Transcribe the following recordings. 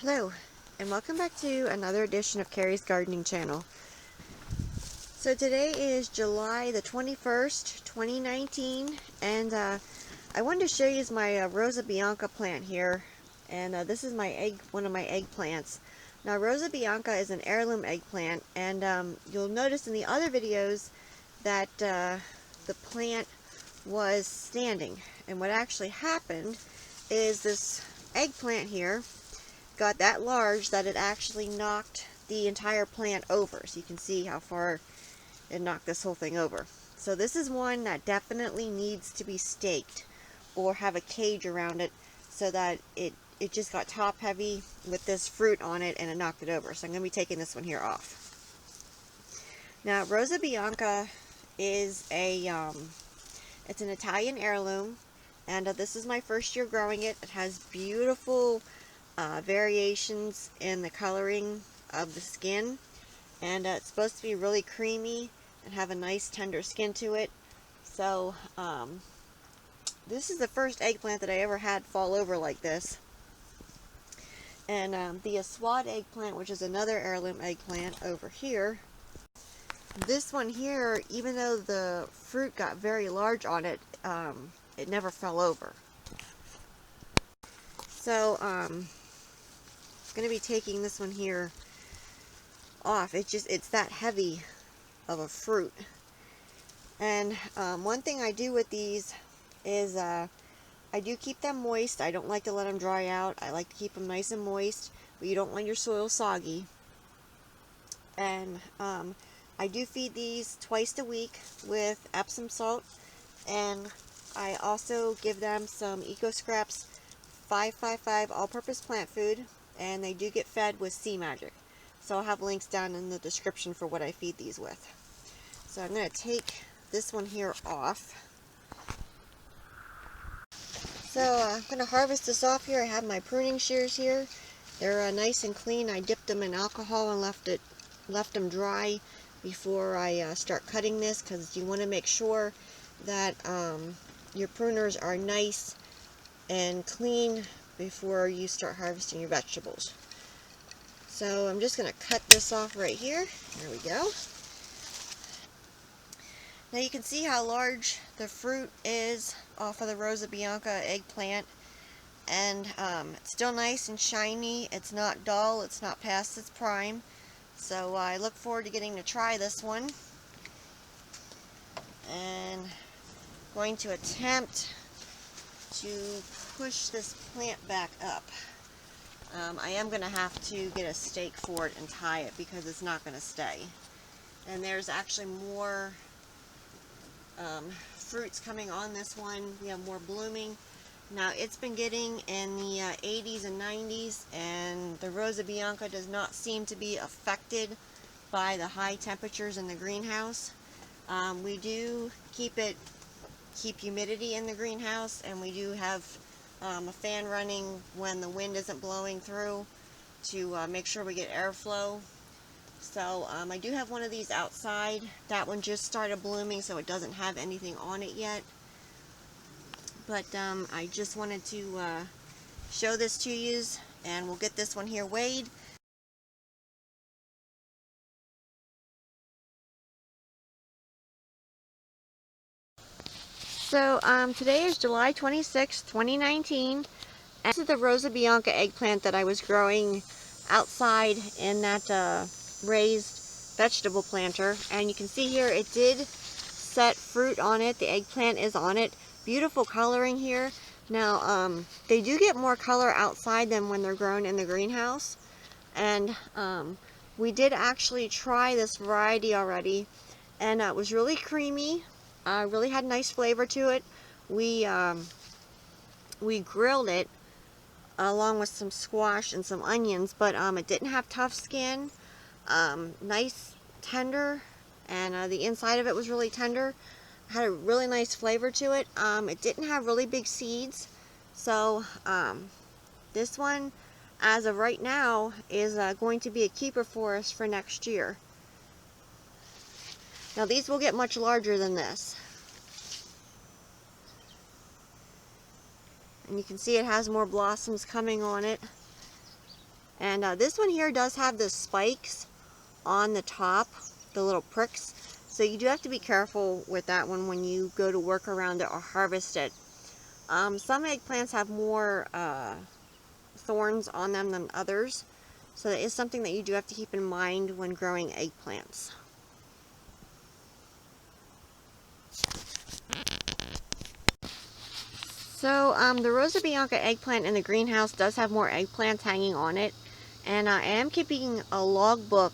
Hello, and welcome back to another edition of Carrie's Gardening Channel. So today is July the 21st, 2019, and I wanted to show you my Rosa Bianca plant here, and this is one of my eggplants. Now, Rosa Bianca is an heirloom eggplant, and you'll notice in the other videos that the plant was standing, and what actually happened is this eggplant here got that large that it actually knocked the entire plant over. So you can see how far it knocked this whole thing over. So this is one that definitely needs to be staked or have a cage around it so that it just got top heavy with this fruit on it and it knocked it over. So I'm going to be taking this one here off. Now, Rosa Bianca is it's an Italian heirloom, and this is my first year growing it. It has beautiful variations in the coloring of the skin, and it's supposed to be really creamy and have a nice tender skin to it. So this is the first eggplant that I ever had fall over like this. And the Aswad eggplant, which is another heirloom eggplant over here, this one here, even though the fruit got very large on it, it never fell over. So I'm going to be taking this one here off. It's that heavy of a fruit. And one thing I do with these is I do keep them moist. I don't like to let them dry out. I like to keep them nice and moist, but you don't want your soil soggy. And I do feed these twice a week with Epsom salt, and I also give them some Eco Scraps 555 all-purpose plant food, and they do get fed with Sea Magic. So I'll have links down in the description for what I feed these with. So I'm going to take this one here off. So I'm going to harvest this off here. I have my pruning shears here. They're nice and clean. I dipped them in alcohol and left them dry before I start cutting this, because you want to make sure that your pruners are nice and clean before you start harvesting your vegetables. So I'm just going to cut this off right here. There we go. Now you can see how large the fruit is off of the Rosa Bianca eggplant, and it's still nice and shiny. It's not dull, it's not past its prime. So I look forward to getting to try this one, and going to attempt to push this plant back up. I am going to have to get a stake for it and tie it because it's not going to stay. And there's actually more fruits coming on this one. We have more blooming. Now, it's been getting in the 80s and 90s, and the Rosa Bianca does not seem to be affected by the high temperatures in the greenhouse. We do keep humidity in the greenhouse, and we do have a fan running when the wind isn't blowing through to make sure we get airflow. So I do have one of these outside. That one just started blooming, so it doesn't have anything on it yet. But I just wanted to show this to you, and we'll get this one here weighed. So today is July 26th, 2019. And this is the Rosa Bianca eggplant that I was growing outside in that raised vegetable planter. And you can see here it did set fruit on it. The eggplant is on it. Beautiful coloring here. Now, they do get more color outside than when they're grown in the greenhouse. And we did actually try this variety already, and it was really creamy. Really had nice flavor to it. We grilled it along with some squash and some onions, but it didn't have tough skin. Nice, tender, and the inside of it was really tender. Had a really nice flavor to it. It didn't have really big seeds, so this one, as of right now, is going to be a keeper for us for next year. Now, these will get much larger than this. And you can see it has more blossoms coming on it. And this one here does have the spikes on the top, the little pricks. So you do have to be careful with that one when you go to work around it or harvest it. Some eggplants have more thorns on them than others. So that is something that you do have to keep in mind when growing eggplants. So the Rosa Bianca eggplant in the greenhouse does have more eggplants hanging on it. And I am keeping a logbook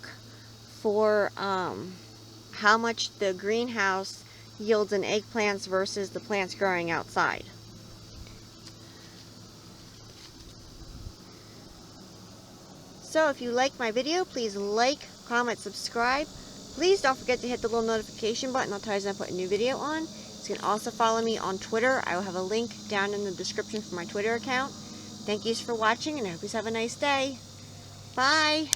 for how much the greenhouse yields in eggplants versus the plants growing outside. So if you like my video, please like, comment, subscribe. Please don't forget to hit the little notification button. I'll tell you when I put a new video on. You can also follow me on Twitter. I will have a link down in the description for my Twitter account. Thank you for watching, and I hope you have a nice day. Bye!